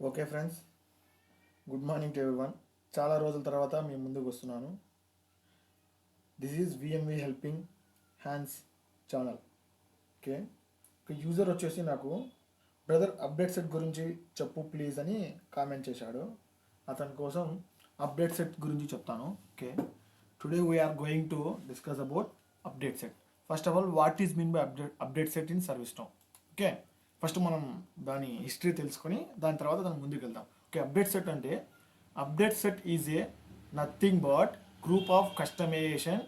Okay friends, good morning to everyone. చాలా రోజుల తర్వాత మీ ముందుకు వస్తున్నాను. This is VMV helping hands channel. Okay, ఒక యూజర్ వచ్చేసి నాకు బ్రదర్ అప్డేట్ సెట్ గురించి చెప్పు ప్లీజ్ అని కామెంట్ చేశాడు. అతని కోసం అప్డేట్ సెట్ గురించి చెప్తాను. Okay, today we are going to discuss about update set. First of all, what is mean by update set in ServiceNow. Okay, first మనం దాని హిస్టరీ తెలుసుకొని దాని తర్వాత దాని ముందుకు వెళ్దాం. ఓకే, అప్డేట్ సెట్ అంటే update set is a nothing but group of customization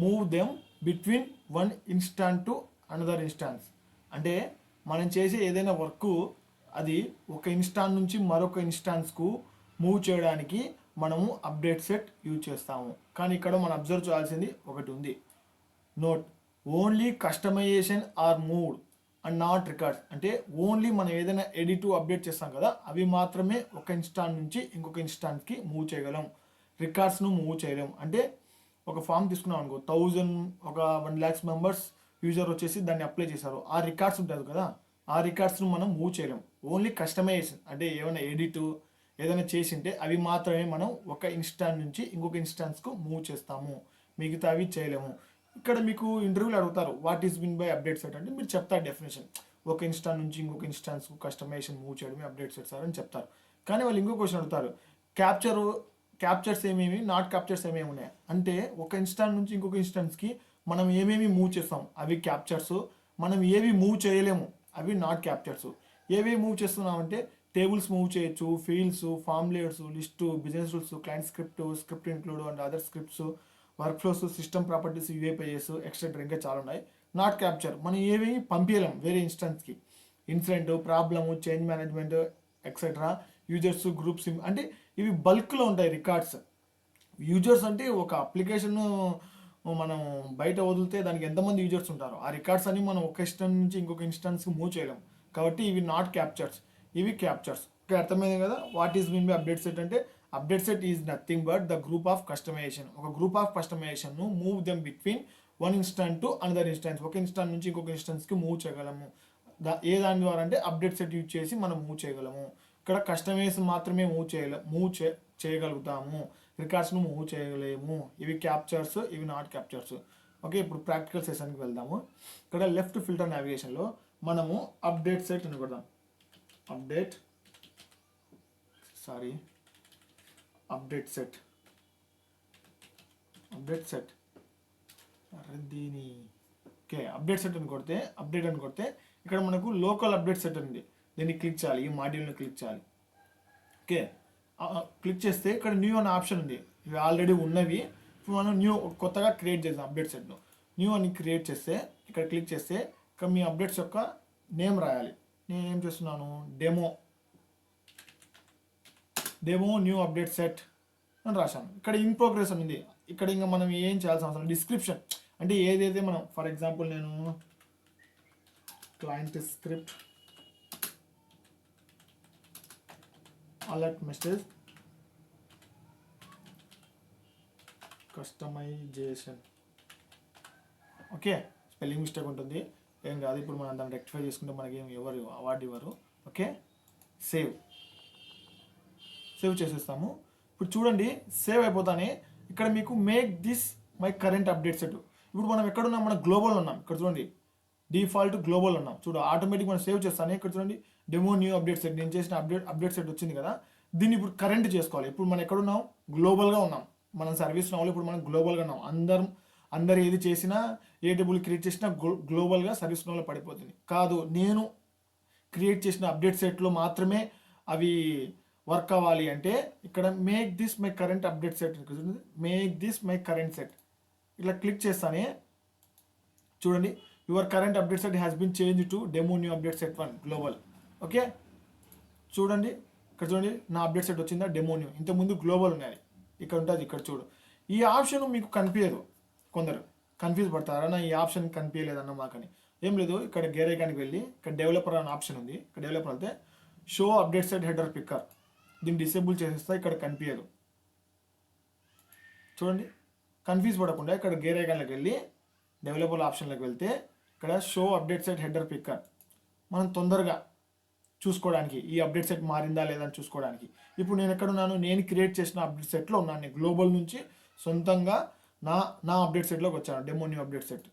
move them between one instance to another instance. అంటే మనం చేసే ఏదైనా వర్క్ అది ఒక ఇన్స్టాన్స్ నుంచి మరొక ఇన్స్టాన్స్కు మూవ్ చేయడానికి మనము అప్డేట్ సెట్ యూజ్ చేస్తాము. కానీ ఇక్కడ మనం అబ్జర్వ్ చేయాల్సింది ఒకటి ఉంది. Note, only customization are moved and not records. అంటే ఓన్లీ మనం ఏదైనా ఎడిట్ అప్డేట్ చేస్తాం కదా, అవి మాత్రమే ఒక ఇన్స్టాన్స్ నుంచి ఇంకొక ఇన్స్టాన్స్కి మూవ్ చేయగలం. రికార్డ్స్ను మూవ్ చేయలేం. అంటే ఒక ఫామ్ తీసుకున్నాం అనుకో, 1,00,000 మెంబర్స్ యూజర్ వచ్చేసి దాన్ని అప్లై చేశారు. ఆ రికార్డ్స్ ఉంటుంది కదా, ఆ రికార్డ్స్ను మనం మూవ్ చేయలేం. ఓన్లీ కస్టమైజేషన్ అంటే ఏమైనా ఎడిట్ ఏదైనా చేసింటే అవి మాత్రమే మనం ఒక ఇన్స్టాన్స్ నుంచి ఇంకొక ఇన్స్టాన్స్కు మూవ్ చేస్తాము, మిగతా అవి చేయలేము. ఇక్కడ మీకు ఇంటర్వ్యూలు అడుగుతారు what is mean by update set అంటే మీరు చెప్తారు డెఫినేషన్, ఒక ఇన్స్టాన్స్ నుంచి ఇంకొక ఇన్స్టాన్స్కు కస్టమైజేషన్ మూవ్ చేయడమే అప్డేట్ సెట్ సార్ అని చెప్తారు. కానీ వాళ్ళు ఇంకో క్వశ్చన్ అడుగుతారు, క్యాప్చర్స్ ఏమేమి, నాట్ క్యాప్చర్స్ ఏమేమి ఉన్నాయి అంటే ఒక ఇన్స్టాన్స్ నుంచి ఇంకొక ఇన్స్టాన్స్కి మనం ఏమేమి మూవ్ చేస్తాం అవి క్యాప్చర్స్, మనం ఏవి మూవ్ చేయలేము అవి నాట్ క్యాప్చర్స్. ఏవి మూవ్ చేస్తున్నామంటే టేబుల్స్ మూవ్ చేయొచ్చు, fields, formulates, list, business rules, client script include and other scripts, work flows, system properties, UAPS, etcetera ఇంకా చాలా ఉన్నాయి. నాట్ క్యాప్చర్ మనం ఏవి పంపించలేం వేరే ఇన్స్టాన్స్కి. Incident, problem, change management etcetera, users, groups అంటే ఇవి బల్క్లో ఉంటాయి రికార్డ్స్. యూజర్స్ అంటే ఒక అప్లికేషన్ మనం బయట వదిలితే దానికి ఎంతమంది యూజర్స్ ఉంటారో ఆ రికార్డ్స్ అని మనం ఒక ఇన్స్టాన్స్ నుంచి ఇంకొక ఇన్స్టాన్స్కి మూవ్ చేయలేం. కాబట్టి ఇవి నాట్ క్యాప్చర్స్, ఇవి క్యాప్చర్స్. ఓకే, అర్థమైంది కదా. What is mean by update set అంటే update set is nothing but the group of customization. ఒక గ్రూప్ ఆఫ్ కస్టమైజేషన్ను move them between one instance to another instance. ఒక ఇన్స్టాన్స్ నుంచి ఇంకొక ఇన్స్టాన్స్కి మూవ్ చేయగలము. ఏ దాని ద్వారా అంటే అప్డేట్ సెట్ యూజ్ చేసి మనం మూవ్ చేయగలము. ఇక్కడ కస్టమైజేషన్ మాత్రమే చేయగలుగుతాము, రికార్డ్స్ను మూవ్ చేయలేము. ఇవి క్యాప్చర్స్, ఇవి నాట్ క్యాప్చర్స్. ఓకే, ఇప్పుడు ప్రాక్టికల్ సెషన్కి వెళ్దాము. ఇక్కడ లెఫ్ట్ ఫిల్టర్ నావిగేషన్లో మనము అప్డేట్ సెట్ అని కొడదాం. అప్డేట్ సెట్ దీని. ఓకే, అప్డేట్ సెట్ అని కొడితే ఇక్కడ మనకు లోకల్ అప్డేట్ సెట్ ఉంది. దీన్ని క్లిక్ చేయాలి, ఈ మాడ్యూల్ని క్లిక్ చేయాలి. ఓకే, క్లిక్ చేస్తే ఇక్కడ న్యూ అనే ఆప్షన్ ఉంది. ఇవి ఆల్రెడీ ఉన్నవి, ఇప్పుడు మనం కొత్తగా క్రియేట్ చేద్దాం అప్డేట్ సెట్ను. న్యూ అని క్రియేట్ చేస్తే ఇక్కడ క్లిక్ చేస్తే ఇక్కడ మీ అప్డేట్స్ యొక్క నేమ్ రాయాలి. నేను ఏం చేస్తున్నాను, డెమో న్యూ అప్డేట్ సెట్ అని రాశాను. ఇక్కడ ఇన్ ప్రోగ్రెస్ అని ఉంది. ఇక్కడ ఇంకా మనం ఏం చేయాల్సిన అవసరం, డిస్క్రిప్షన్ అంటే ఏదైతే మనం, ఫర్ ఎగ్జాంపుల్ నేను client script alert message customization. Okay, spelling mistake ఉంటుంది, ఏం కాదు. ఇప్పుడు మనం దాన్ని రెక్టిఫై చేసుకుంటే మనకి ఎవరు అవార్డు ఇవ్వరు. ఓకే, సేవ్ చేసేస్తాము. ఇప్పుడు చూడండి, సేవ్ అయిపోతానే ఇక్కడ మీకు make this my current update set. ఇప్పుడు మనం ఎక్కడున్నాం, మనం గ్లోబల్ ఉన్నాం. ఇక్కడ చూడండి, డిఫాల్ట్ గ్లోబల్ ఉన్నాం. ఆటోమేటిక్ మనం సేవ్ చేస్తాను. ఇక్కడ చూడండి, డెమో న్యూ అప్డేట్ సెట్, నేను చేసిన అప్డేట్ సెట్ వచ్చింది కదా, దీన్ని ఇప్పుడు కరెంట్ చేసుకోవాలి. ఇప్పుడు మనం ఎక్కడున్నాం, గ్లోబల్గా ఉన్నాం. మనం సర్వీస్ నౌలో ఇప్పుడు మనం గ్లోబల్గా ఉన్నాం. అందరు ఏది చేసినా, ఏ టేబుల్ క్రియేట్ చేసినా గ్లోబల్గా సర్వీస్ నౌలో పడిపోతుంది. కాదు, నేను క్రియేట్ చేసిన అప్డేట్ సెట్లో మాత్రమే అవి వర్క్ అవ్వాలి అంటే ఇక్కడ make this my current update set, make this my current set ఇట్లా క్లిక్ చేస్తానే చూడండి, your current update set has been change to demo new update set 1 global. Okay, చూడండి, ఇక్కడ చూడండి నా అప్డేట్ సెట్ వచ్చిందా, డెమో న్యూ. ఇంతకుముందు గ్లోబల్ ఉన్నాయి, ఇక్కడ ఉంటుంది. ఇక్కడ చూడు, ఈ ఆప్షన్ మీకు కనిపించదు. కొందరు కన్ఫ్యూజ్ పడతారా, నా ఈ ఆప్షన్ కనిపించలేదన్న మాకని. ఏం లేదు, ఇక్కడ గేర్ ఐకాన్కి వెళ్ళి ఇక్కడ డెవలపర్ అనే ఆప్షన్ ఉంది. ఇక్కడ డెవలపర్ అయితే show update set header picker, దీన్ని డిసేబుల్ చేసేస్తా. ఇక్కడ కనిపించదు. చూడండి, కన్ఫ్యూజ్ పడకుండా ఇక్కడ గేర్ ఐకాన్లోకి వెళ్ళి డెవలపర్ ఆప్షన్లోకి వెళ్తే ఇక్కడ show update set header picker మనం తొందరగా చూసుకోవడానికి ఈ అప్డేట్ సెట్ మారిందా లేదా అని చూసుకోవడానికి. ఇప్పుడు నేను ఎక్కడున్నాను, నేను క్రియేట్ చేసిన అప్డేట్ సెట్లో ఉన్నాను. నేను గ్లోబల్ నుంచి సొంతంగా నా అప్డేట్ సెట్లోకి వచ్చాను. డెమో న్యూ అప్డేట్ సెట్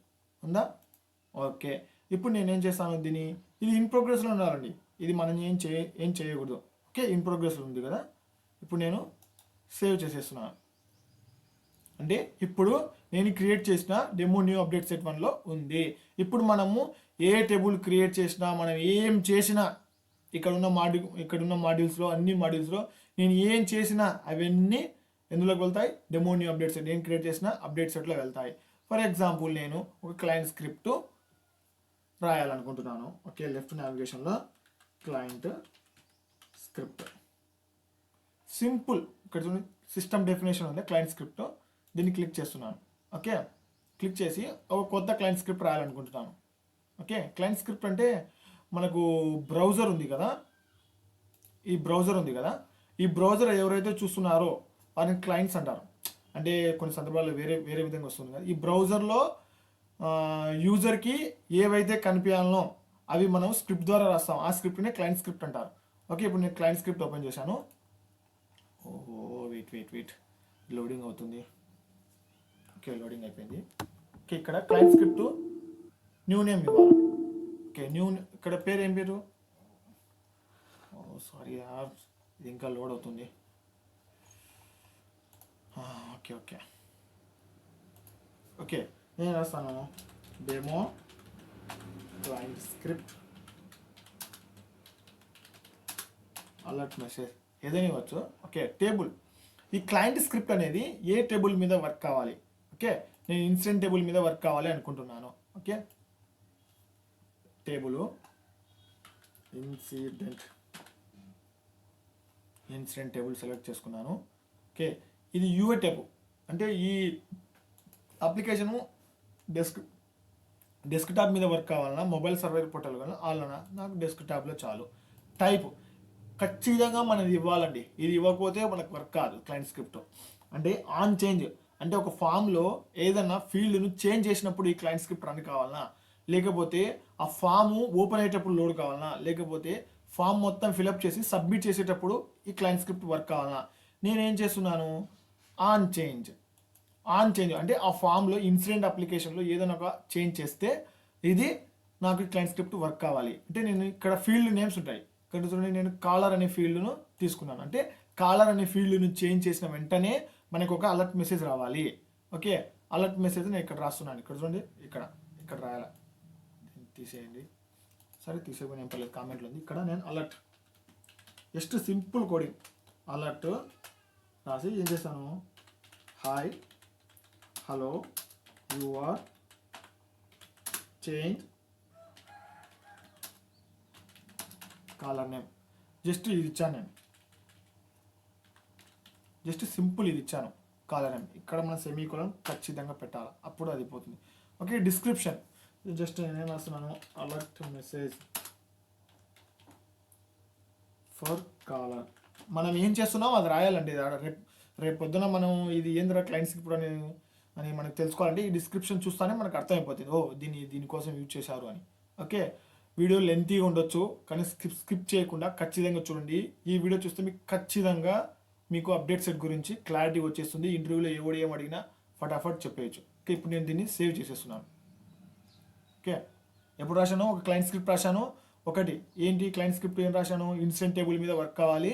ఉందా? ఓకే. ఇప్పుడు నేను ఏం చేస్తాను, ఇది ఇన్ ప్రోగ్రెస్లో ఉండాలండి. ఇది మనం ఏం చేయకూడదు. ఓకే, ఇన్ ప్రోగ్రెస్లో ఉంది కదా. ఇప్పుడు నేను సేవ్ చేసేస్తున్నాను. అంటే ఇప్పుడు నేను క్రియేట్ చేసిన డెమో న్యూ అప్డేట్ సెట్ 1లో ఉంది. ఇప్పుడు మనము ఏ టేబుల్ క్రియేట్ చేసినా, మనం ఏం చేసినా, ఇక్కడున్న మాడ్యూల్స్లో అన్ని మాడ్యూల్స్లో నేను ఏం చేసినా అవన్నీ ఎందులోకి వెళ్తాయి, డెమో న్యూ అప్డేట్ సెట్, నేను క్రియేట్ చేసిన అప్డేట్ సెట్లో వెళ్తాయి. ఫర్ ఎగ్జాంపుల్ నేను ఒక క్లయింట్ స్క్రిప్ట్ రాయాలనుకుంటున్నాను. ఓకే, లెఫ్ట్ నావిగేషన్లో క్లయింట్ స్క్రిప్ట్ సింపుల్, ఇక్కడ చూడండి సిస్టమ్ డెఫినేషన్ ఉంది క్లయింట్ స్క్రిప్ట్. దీన్ని క్లిక్ చేస్తున్నాను. ఓకే, క్లిక్ చేసి ఒక కొత్త క్లయింట్ స్క్రిప్ట్ రాయాలనుకుంటున్నాను. ఓకే, క్లయింట్ స్క్రిప్ట్ అంటే మనకు బ్రౌజర్ ఉంది కదా, ఈ బ్రౌజర్ ఎవరైతే చూస్తున్నారో వారిని క్లయింట్స్ అంటారు. అంటే కొన్ని సందర్భాల్లో వేరే విధంగా వస్తుంది కదా. ఈ బ్రౌజర్లో యూజర్కి ఏవైతే కనిపించాలనో అవి మనం స్క్రిప్ట్ ద్వారా రాస్తాం. ఆ స్క్రిప్ట్ని క్లయింట్ స్క్రిప్ట్ అంటారు. ఓకే, ఇప్పుడు నేను క్లయింట్ స్క్రిప్ట్ ఓపెన్ చేశాను. ఓహో, వెయిట్ లోడింగ్ అవుతుంది. ఓకే, లోడింగ్ అయిపోయింది. ఓకే, ఇక్కడ క్లయింట్ స్క్రిప్ట్ న్యూ నేమ్ ఇవ్వాలి. ఓకే, ఇక్కడ పేరు ఏం పేరు? సారీ యార్, ఇది ఇంకా లోడ్ అవుతుంది. ఓకే నేను రాస్తాను demo client script alert message ఏదైనా ఇవ్వచ్చు. Okay, table. ఈ క్లయింట్ స్క్రిప్ట్ అనేది ఏ టేబుల్ మీద వర్క్ కావాలి? ఓకే, నేను ఇన్సిడెంట్ టేబుల్ మీద వర్క్ కావాలి అనుకుంటున్నాను. Okay, table incident table select చేసుకున్నాను. ఓకే, ఇది యూఏ టేబుల్ అంటే ఈ అప్లికేషను డెస్క్టాప్ మీద వర్క్ కావాలన్నా, మొబైల్ సర్వర్ పోర్టల్ కావాలన్నా వాళ్ళనా, నాకు డెస్క్టాప్లో చాలు. టైప్ ఖచ్చితంగా మనది ఇవ్వాలండి. ఇది ఇవ్వకపోతే మనకు వర్క్ కాదు. క్లయింట్ స్క్రిప్ట్ అంటే ఆన్ చేంజ్, అంటే ఒక ఫామ్లో ఏదైనా ఫీల్డ్ను చేంజ్ చేసినప్పుడు ఈ క్లయింట్ స్క్రిప్ట్ రన్ కావాలన్నా, లేకపోతే ఆ ఫాము ఓపెన్ అయ్యేటప్పుడు లోడ్ కావాలన్నా, లేకపోతే ఫామ్ మొత్తం ఫిలప్ చేసి సబ్మిట్ చేసేటప్పుడు ఈ క్లయింట్ స్క్రిప్ట్ వర్క్ కావాలన్నా, నేనేం చేస్తున్నాను, ఆన్ చేంజ్ అంటే ఆ ఫామ్లో ఇన్సిడెంట్ అప్లికేషన్లో ఏదైనా ఒక చేంజ్ చేస్తే ఇది నాకు క్లయింట్ స్క్రిప్ట్ వర్క్ కావాలి. అంటే నేను ఇక్కడ ఫీల్డ్ నేమ్స్ ఉంటాయి. ఇక్కడ చూడండి, నేను కాలర్ అనే ఫీల్డ్ను తీసుకున్నాను. అంటే కాలర్ అనే ఫీల్డ్ను చేంజ్ చేసిన వెంటనే మనకు ఒక అలర్ట్ మెసేజ్ రావాలి. ఓకే, అలర్ట్ మెసేజ్ నేను ఇక్కడ రాస్తున్నాను. ఇక్కడ చూడండి, ఇక్కడ రాయాలి. తీసేయండి, సరే తీసేయని ఏం పర్లేదు, కామెంట్లో ఉంది. ఇక్కడ నేను alert, just simple coding alert రాసి ఏం చేస్తాను, hi hello your change caller name, just ఇది ఇచ్చాను. నేను జస్ట్ సింపుల్ ఇది ఇచ్చాను కాలర్ నేమ్. ఇక్కడ మనం సెమీకోలన్ ఖచ్చితంగా పెట్టాలి, అప్పుడు అది పోతుంది. ఓకే, డిస్క్రిప్షన్ జస్ట్ నేనేం రాస్తున్నాను, అలర్ట్ మెసేజ్ ఫర్ కాలర్. మనం ఏం చేస్తున్నాం అది రాయాలండి. రేపు పొద్దున మనం ఇది ఏంద్రా క్లయింట్ స్క్రిప్ట్ అని మనకు తెలుసుకోవాలంటే ఈ డిస్క్రిప్షన్ చూస్తానే మనకు అర్థమైపోతుంది, ఓ దీనికోసం యూజ్ చేశారు అని. ఓకే, వీడియో లెంతీగా ఉండొచ్చు, కానీ స్కిప్ చేయకుండా ఖచ్చితంగా చూడండి. ఈ వీడియో చూస్తే మీకు ఖచ్చితంగా మీకు అప్డేట్ సెట్ గురించి క్లారిటీ వచ్చేస్తుంది. ఇంటర్వ్యూలో ఎవడు ఏం అడిగినా ఫటాఫట్ చెప్పేయచ్చు. ఓకే, ఇప్పుడు నేను దీన్ని సేవ్ చేసేస్తున్నాను. ఓకే, ఎప్పుడు రాశాను, ఒక క్లయింట్ స్క్రిప్ట్ రాశాను. ఒకటి ఏంటి క్లయింట్ స్క్రిప్ట్ ఏం రాశాను, ఇన్సిడెంట్ టేబుల్ మీద వర్క్ కావాలి.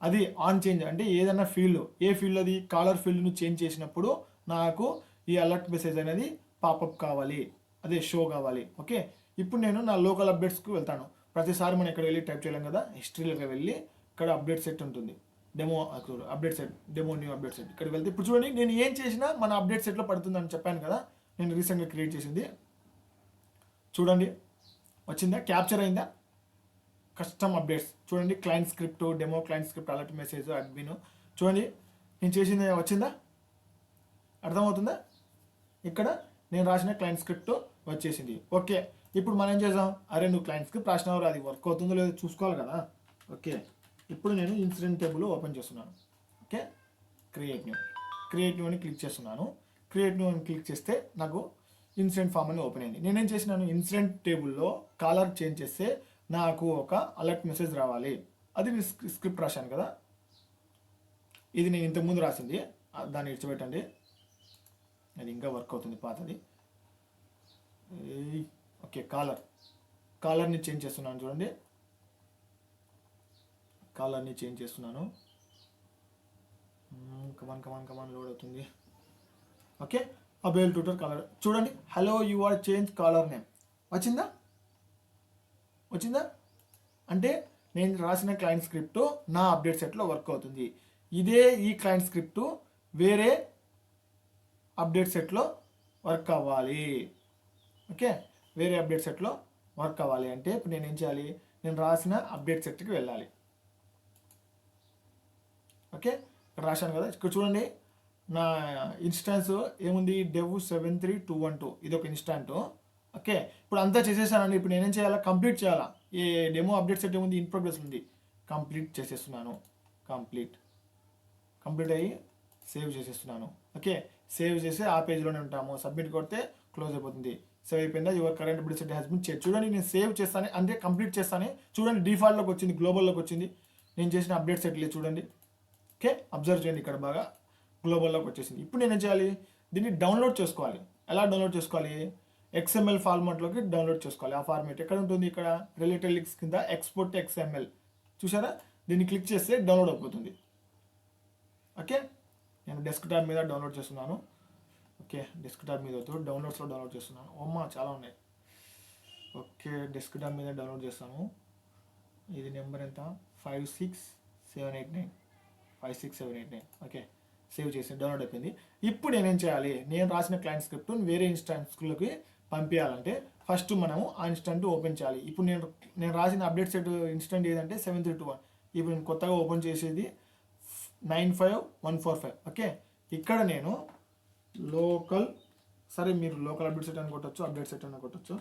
అది ఆన్ చేంజ్ అంటే ఏదైనా ఫీల్డ్, ఏ ఫీల్డ్ అది కాలర్ ఫీల్డ్ను చేంజ్ చేసినప్పుడు నాకు ఈ అలర్ట్ మెసేజ్ అనేది పాపప్ కావాలి, అదే షో కావాలి. ఓకే, ఇప్పుడు నేను నా లోకల్ అప్డేట్స్కి వెళ్తాను. ప్రతిసారి మనం ఇక్కడ వెళ్ళి టైప్ చేయలేం కదా, హిస్టరీలోకి వెళ్ళి ఇక్కడ అప్డేట్ సెట్ ఉంటుంది, demo update set, demo new update set. ఇక్కడికి వెళ్తే ఇప్పుడు చూడండి, నేను ఏం చేసినా మన అప్డేట్ సెట్లో పడుతుందని చెప్పాను కదా, నేను రీసెంట్గా క్రియేట్ చేసింది. చూడండి వచ్చిందా, క్యాప్చర్ అయిందా, కస్టమ్ అప్డేట్స్ చూడండి, client script, demo client script, alert message, admin. చూడండి నేను చేసింది వచ్చిందా, అర్థమవుతుందా? ఇక్కడ నేను రాసిన క్లయింట్ స్క్రిప్ట్ వచ్చేసింది. ఓకే, ఇప్పుడు మనం ఏం చేద్దాం, అరే నువ్వు క్లయింట్ స్క్రిప్ట్ రాసినవారు, అది వర్క్ అవుతుందో లేదో చూసుకోవాలి కదా. ఓకే, ఇప్పుడు నేను ఇన్సిడెంట్ టేబుల్ ఓపెన్ చేస్తున్నాను. ఓకే, క్రియేట్ న్యూ అని క్లిక్ చేస్తున్నాను. క్రియేట్ న్యూ అని క్లిక్ చేస్తే నాకు ఇన్సిడెంట్ ఫామ్ అని ఓపెన్ అయింది. నేనేం చేసినాను, ఇన్సిడెంట్ టేబుల్లో కాలర్ చేంజ్ చేస్తే నాకు ఒక అలర్ట్ మెసేజ్ రావాలి. అది నేను స్క్రిప్ట్ రాశాను కదా, ఇది నేను ఇంతకుముందు రాసింది, దాన్ని ఇచ్చిపెట్టండి, అది ఇంకా వర్క్ అవుతుంది పాతది. ఓకే, కాలర్ని చేంజ్ చేస్తున్నాను చూడండి, కాలర్ని చేంజ్ చేస్తున్నాను. కమాన్ లోడ్ అవుతుంది. ఓకే, అబేల్ ట్యూటర్ కాలర్ చూడండి, hello you are change caller name వచ్చిందా అంటే నేను రాసిన క్లయింట్ స్క్రిప్ట్ నా అప్డేట్ సెట్లో వర్క్ అవుతుంది. ఇదే ఈ క్లయింట్ స్క్రిప్ట్ వేరే అప్డేట్ సెట్లో వర్క్ అవ్వాలి. ఓకే, వేరే అప్డేట్ సెట్లో వర్క్ అవ్వాలి అంటే ఇప్పుడు నేను ఏం చేయాలి, నేను రాసిన అప్డేట్ సెట్కి వెళ్ళాలి. ఓకే, ఇక్కడ రాశాను కదా, ఇక్కడ చూడండి నా ఇన్స్టాన్స్ ఏముంది, డెవ్ 73212, ఇది ఒక ఇన్స్టాంట్. ఓకే, ఇప్పుడు అంతా చేసేసానండి. ఇప్పుడు నేనేం చేయాలా, కంప్లీట్ చేయాలా. ఈ డెమో అప్డేట్ సెట్ ఏముంది, ఇన్ ప్రోగ్రెస్ ఉంది, కంప్లీట్ చేసేస్తున్నాను. కంప్లీట్ అయ్యి సేవ్ చేసేస్తున్నాను. ఓకే, సేవ్ చేసి ఆ పేజ్లోనే ఉంటాము. సబ్మిట్ కొడితే క్లోజ్ అయిపోతుంది. సేవ్ అయిపోయిందా, your current update set has been change. చూడండి నేను సేవ్ చేస్తాను అంటే కంప్లీట్ చేస్తాను. చూడండి డిఫాల్ట్లోకి వచ్చింది, గ్లోబల్లోకి వచ్చింది. నేను చేసిన అప్డేట్ సెట్ లేదు చూడండి. ఓకే, అబ్జర్వ్ చేయండి, ఇక్కడ బాగా గ్లోబల్లోకి వచ్చేసింది. ఇప్పుడు నేను ఏం చేయాలి, దీన్ని డౌన్లోడ్ చేసుకోవాలి. ఎలా డౌన్లోడ్ చేసుకోవాలి, XML ఫార్మాట్లోకి డౌన్లోడ్ చేసుకోవాలి. ఆ ఫార్మాట్ ఎక్కడ ఉంటుంది, ఇక్కడ రిలేటెడ్ లింక్స్ కింద ఎక్స్పోర్ట్ XML చూసారా, దీన్ని క్లిక్ చేస్తే డౌన్లోడ్ అయిపోతుంది. ఓకే, నేను డెస్క్టాప్ మీద డౌన్లోడ్ చేస్తున్నాను. ఓకే, డెస్క్టాప్ మీద డౌన్లోడ్స్లో డౌన్లోడ్ చేస్తున్నాను. చాలా ఉన్నాయి. ఓకే, డెస్క్టాప్ మీద డౌన్లోడ్ చేస్తాను. ఇది నెంబర్ ఎంత, 56789. ఓకే, సేవ్ చేసి డౌన్లోడ్ అయిపోయింది. ఇప్పుడు నేనేం చేయాలి, నేను రాసిన క్లయింట్ స్క్రిప్ట్ వేరే ఇన్స్టాన్స్లోకి పంపించాలంటే ఫస్ట్ మనము ఆ ఇన్స్టెంట్ ఓపెన్ చేయాలి. ఇప్పుడు నేను రాసిన అప్డేట్ సెట్ ఇన్స్టెంట్ ఏదంటే 7321. ఇప్పుడు నేను కొత్తగా ఓపెన్ చేసేది 95145. ఓకే, ఇక్కడ నేను లోకల్, సరే మీరు లోకల్ అప్డేట్ సెట్ అని కొట్టచ్చు, అప్డేట్ సెట్ అని కొట్టచ్చు.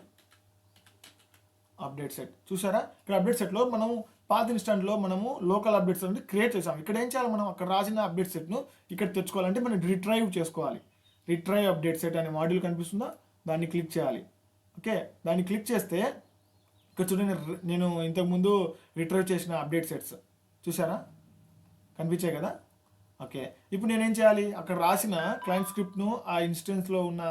అప్డేట్ సెట్ చూసారా, ఇక్కడ అప్డేట్ సెట్లో మనము పాత ఇన్స్టెంట్లో మనము లోకల్ అప్డేట్ సెట్ క్రియేట్ చేసాం. ఇక్కడ ఏం చేయాలి, మనం అక్కడ రాసిన అప్డేట్ సెట్ను ఇక్కడ తెచ్చుకోవాలంటే మనం రిట్రైవ్ చేసుకోవాలి. రిట్రైవ్ అప్డేట్ సెట్ అనే మాడ్యూల్ కనిపిస్తుందా, దాన్ని క్లిక్ చేయాలి. ఓకే, దాన్ని క్లిక్ చేస్తే ఇక్కడ చూడండి, నేను ఇంతకుముందు రిట్రైవ్ చేసిన అప్డేట్ సెట్స్ చూసారా, కనిపించాయి కదా. ఓకే, ఇప్పుడు నేనేం చేయాలి, అక్కడ రాసిన క్లయింట్ స్క్రిప్ట్ను ఆ ఇన్స్టెన్స్లో ఉన్న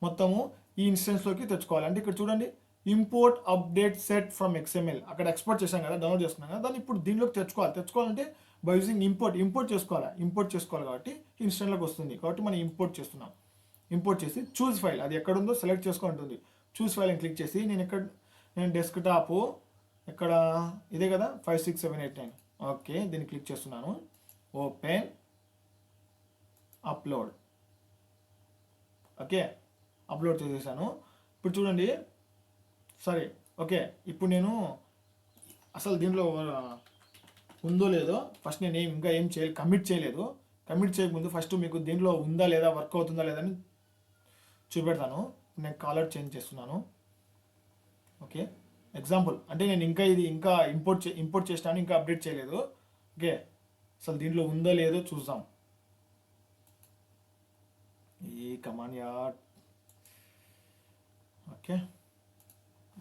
మొత్తము ఈ ఇన్స్టెన్స్లోకి తెచ్చుకోవాలి. అంటే ఇక్కడ చూడండి, import update set from XML, అక్కడ ఎక్స్పోర్ట్ చేశాం కదా, డౌన్లోడ్ చేసుకున్నాం కదా, దాన్ని ఇప్పుడు దీనిలోకి తెచ్చుకోవాలంటే బై యూజింగ్ ఇంపోర్ట్ చేసుకోవాలి కాబట్టి ఇన్స్టెంట్లోకి వస్తుంది. కాబట్టి మనం ఇంపోర్ట్ చేస్తున్నాం. ఇంపోర్ట్ చేసి చూస్ ఫైల్, అది ఎక్కడ ఉందో సెలెక్ట్ చేసుకొని ఉంటుంది. చూస్ ఫైల్ అని క్లిక్ చేసి నేను డెస్క్టాప్ ఇక్కడ ఇదే కదా 56789. ఓకే, దీన్ని క్లిక్ చేస్తున్నాను. Open upload. ఓకే, అప్లోడ్ చేసేసాను. ఇప్పుడు చూడండి, సరే ఓకే, ఇప్పుడు నేను అసలు దీంట్లో ఉందో లేదో ఫస్ట్ నేను ఇంకా ఏం చేయాలి, కమిట్ చేయకముందు ఫస్ట్ మీకు దీంట్లో ఉందా లేదా, వర్క్ అవుతుందా లేదా అని చూపెడతాను. నేను కాలర్ చేంజ్ చేస్తున్నాను. ఓకే, ఎగ్జాంపుల్ అంటే నేను ఇంకా ఇంపోర్ట్ చేసినాను, ఇంకా అప్డేట్ చేయలేదు. ఓకే, అసలు దీంట్లో ఉందో లేదో చూద్దాం. ఈ కమాండ్ యార్. ఓకే,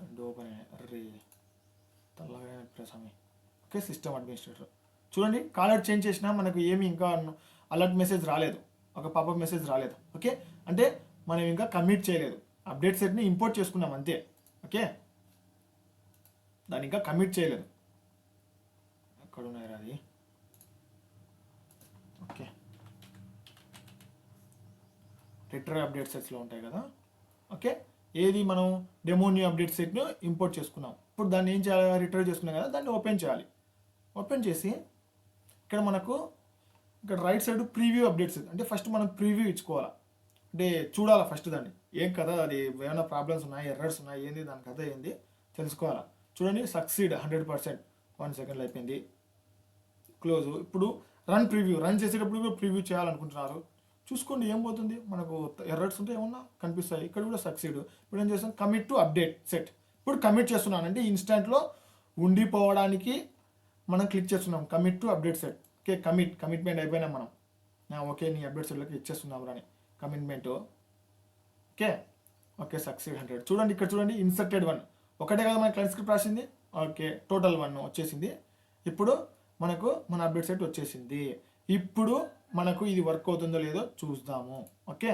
అండ్ ఓపెన్ అర్రే తల్లగా ప్రసామి. ఓకే, సిస్టమ్ అడ్మినిస్ట్రేటర్ చూడండి, కాలర్ చేంజ్ చేసినా మనకు ఏమి ఇంకా అలర్ట్ మెసేజ్ రాలేదు, ఒక పాపప్ మెసేజ్ రాలేదు. ఓకే, అంటే మనం ఇంకా కమిట్ చేయలేదు, అప్డేట్ సెట్ని ఇంపోర్ట్ చేసుకున్నాం అంతే. ఓకే, దాన్ని ఇంకా కమిట్ చేయలేదు. ఎక్కడ ఉన్నాయి అది. ఓకే, రిట్రైవ్ అప్డేట్ సెట్స్లో ఉంటాయి కదా. ఓకే, ఏది మనం డెమో న్యూ అప్డేట్ సెట్ను ఇంపోర్ట్ చేసుకున్నాం. ఇప్పుడు దాన్ని ఏం చేయాలి, రిట్రైవ్ చేసుకున్నాం కదా, దాన్ని ఓపెన్ చేయాలి. ఓపెన్ చేసి ఇక్కడ మనకు ఇక్కడ right side preview update set, అంటే ఫస్ట్ మనం ప్రీవ్యూ ఇచ్చుకోవాలి, అంటే చూడాలి ఫస్ట్ దాన్ని, ఏం కదా అది, ఏమైనా ప్రాబ్లమ్స్ ఉన్నాయి, ఎర్రర్స్ ఉన్నాయి, ఏంది దాని కథ ఏంది తెలుసుకోవాలా. చూడండి, సక్సీడ్ 100%, 1 సెకండ్లో అయిపోయింది. క్లోజ్. ఇప్పుడు రన్ చేసేటప్పుడు ప్రివ్యూ చేయాలనుకుంటున్నారు, చూసుకోండి ఏం పోతుంది, మనకు ఎర్రర్స్ ఉంటే ఏమన్నా కనిపిస్తాయి. ఇక్కడ కూడా సక్సీడ్. ఇప్పుడు ఏం చేస్తాం, కమిట్ టు అప్డేట్ సెట్. ఇప్పుడు కమిట్ చేస్తున్నానంటే ఇన్స్టెంట్లో ఉండిపోవడానికి మనం క్లిక్ చేస్తున్నాం, commit to update set. Okay, commitment అయిపోయినా మనం, ఓకే నీ అప్డేట్ సెట్లోకి ఇచ్చేస్తున్నాం అని కమిట్మెంట్. Okay, succeed 100. చూడండి, ఇక్కడ చూడండి, ఇన్సర్టెడ్ 1 ఒకటే కదా మన క్లయింట్ స్క్రిప్ట్ రాసింది. ఓకే, టోటల్ 1 వచ్చేసింది. ఇప్పుడు మనకు మన అప్డేట్ సెట్ వచ్చేసింది. ఇప్పుడు మనకు ఇది వర్క్ అవుతుందో లేదో చూద్దాము. ఓకే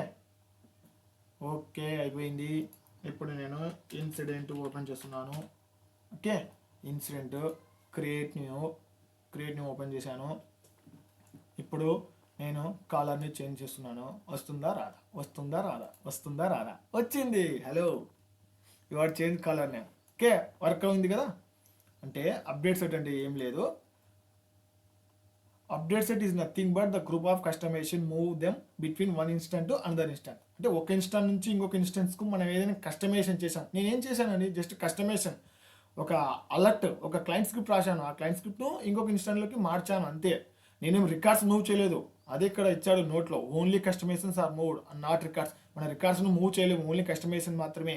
ఓకే అయిపోయింది. ఇప్పుడు నేను ఇన్సిడెంట్ ఓపెన్ చేస్తున్నాను. Okay, incident create new open చేశాను. ఇప్పుడు నేను కాలర్ని చేంజ్ చేస్తున్నాను. వస్తుందా రాదా? వచ్చింది. Hello, you are change caller name. Okay, work అయింది కదా. అంటే అప్డేట్ సెట్ అంటే ఏం లేదు. Update set is nothing but the group of customization move them between one instant to another instant. అంటే ఒక ఇన్స్టెంట్ నుంచి ఇంకొక ఇన్స్టెన్స్కు మనం ఏదైనా కస్టమైజేషన్ చేసాం. నేనేం చేశానండి, జస్ట్ కస్టమైజేషన్, ఒక అలర్ట్, ఒక క్లయింట్ స్క్రిప్ట్ రాశాను. ఆ క్లయింట్ స్క్రిప్ట్ను ఇంకొక ఇన్స్టెంట్లోకి మార్చాను అంతే. నేనేం రికార్డ్స్ మూవ్ చేయలేదు. అదే ఇక్కడ ఇచ్చాడు నోట్లో, only customizations are moved not records. మన రికార్డ్స్ను మూవ్ చేయలేము, ఓన్లీ కస్టమైజేషన్ మాత్రమే.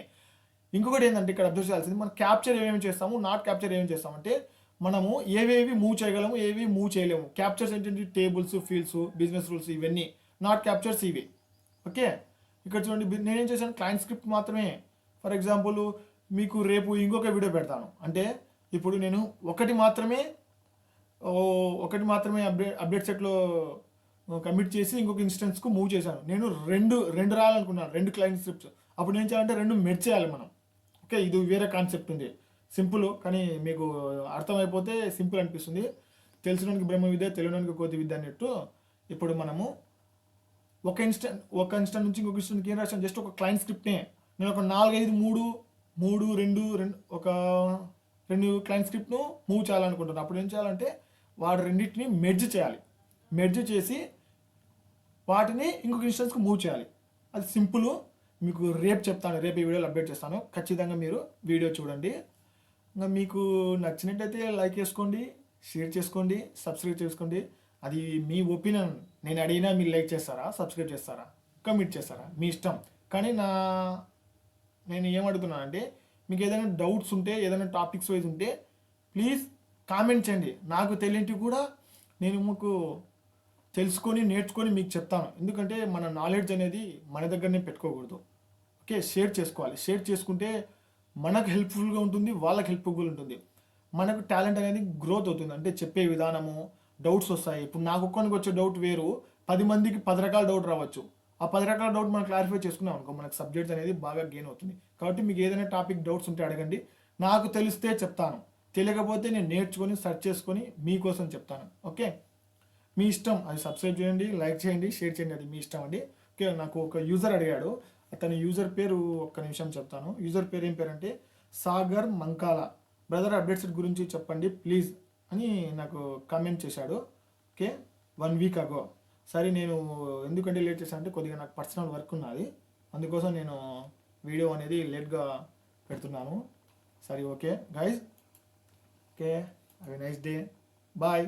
ఇంకొకటి ఏంటంటే ఇక్కడ అబ్జర్వ్ చేయాల్సింది, మనం క్యాప్చర్ ఏమేమి చేస్తాము, నాట్ క్యాప్చర్ ఏమేమి చేస్తామంటే మనము ఏవేవి మూవ్ చేయగలము, ఏవి మూవ్ చేయలేము. క్యాప్చర్స్ ఏంటంటే టేబుల్స్, ఫీల్డ్స్, బిజినెస్ రూల్స్, ఇవన్నీ. నాట్ క్యాప్చర్స్ ఇవి. ఓకే, ఇక్కడ చూడండి, నేనేం చేశాను, క్లయింట్ స్క్రిప్ట్ మాత్రమే. ఫర్ ఎగ్జాంపుల్ మీకు రేపు ఇంకొక వీడియో పెడతాను. అంటే ఇప్పుడు నేను ఒకటి మాత్రమే అప్డేట్ సెట్లో కమిట్ చేసి ఇంకొక ఇన్స్టెన్స్కు మూవ్ చేశాను. నేను రెండు రాయాలనుకున్నాను, 2 క్లయింట్ స్క్రిప్ట్స్. అప్పుడు ఏం చేయాలంటే 2 మెర్జ్ చేయాలి మనం. ఓకే, ఇది వేరే కాన్సెప్ట్ ఉంది, సింపుల్, కానీ మీకు అర్థమైపోతే సింపుల్ అనిపిస్తుంది. తెలిసినోనికి బ్రహ్మ విద్య, తెలియడానికి కోతి విద్య అన్నట్టు. ఇప్పుడు మనము ఒక ఇన్స్టెంట్ నుంచి ఇంకొక ఇన్స్టెంట్కి ఏం రాశాను, జస్ట్ ఒక క్లయింట్ స్క్రిప్ట్నే నేను ఒక 2 క్లయింట్ స్క్రిప్ట్ను మూవ్ చేయాలనుకుంటున్నాను. అప్పుడు ఏం చేయాలంటే వాడు రెండింటిని మెర్జ్ చేయాలి. మెర్జ్ చేసి వాటిని ఇంకొక ఇన్స్టెన్స్కి మూవ్ చేయాలి. అది సింపుల్. మీకు రేపు చెప్తాను, రేపు ఈ వీడియోలో అప్డేట్ చేస్తాను. ఖచ్చితంగా మీరు వీడియో చూడండి. ఇంకా మీకు నచ్చినట్టయితే లైక్ చేసుకోండి, షేర్ చేసుకోండి, సబ్స్క్రైబ్ చేసుకోండి. అది మీ ఒపీనియన్. నేను అడిగినా మీరు లైక్ చేస్తారా, సబ్స్క్రైబ్ చేస్తారా, కమెంట్ చేస్తారా, మీ ఇష్టం. కానీ నేను ఏమడుగుతున్నానంటే, మీకు ఏదైనా డౌట్స్ ఉంటే, ఏదైనా టాపిక్స్ వైజ్ ఉంటే ప్లీజ్ కామెంట్ చేయండి. నాకు తెలియనివి కూడా నేను మీకు తెలుసుకొని నేర్చుకొని మీకు చెప్తాను. ఎందుకంటే మన నాలెడ్జ్ అనేది మన దగ్గరనే పెట్టుకోకూడదు. ఓకే, షేర్ చేసుకోవాలి. షేర్ చేసుకుంటే మనకు హెల్ప్ఫుల్గా ఉంటుంది, వాళ్ళకి హెల్ప్ఫుల్గా ఉంటుంది. మనకు టాలెంట్ అనేది గ్రోత్ అవుతుంది. అంటే చెప్పే విధానము, డౌట్స్ వస్తాయి. ఇప్పుడు నాకు ఒక్కరికి వచ్చే డౌట్ వేరు, 10 మందికి 10 రకాల డౌట్ రావచ్చు. ఆ 10 రకాల డౌట్ మనం క్లారిఫై చేసుకున్నాం అనుకో, మనకు సబ్జెక్ట్ అనేది బాగా గెయిన్ అవుతుంది. కాబట్టి మీకు ఏదైనా టాపిక్ డౌట్స్ ఉంటే అడగండి, నాకు తెలిస్తే చెప్తాను. తెలియకపోతే నేను నేర్చుకొని సెర్చ్ చేసుకొని మీకోసం చెప్తాను. ఓకే, మీ ఇష్టం. అది సబ్స్క్రైబ్ చేయండి, లైక్ చేయండి, షేర్ చేయండి, అది మీ ఇష్టం అండి. ఓకే, నాకు ఒక యూజర్ అడిగాడు, అతని యూజర్ పేరు ఒక్క నిమిషం చెప్తాను. యూజర్ పేరు ఏం పేరు అంటే సాగర్ మంకాల. బ్రదర్ అప్డేట్స్ గురించి చెప్పండి ప్లీజ్ అని నాకు కామెంట్ చేశాడు. ఓకే, 1 వీక్ అగో. సరే, నేను ఎందుకంటే లేట్ చేశాను అంటే కొద్దిగా నాకు పర్సనల్ వర్క్ ఉన్నది, అందుకోసం నేను వీడియో అనేది లేట్గా పెడుతున్నాను. సరే, okay guys, okay, have a nice day, bye.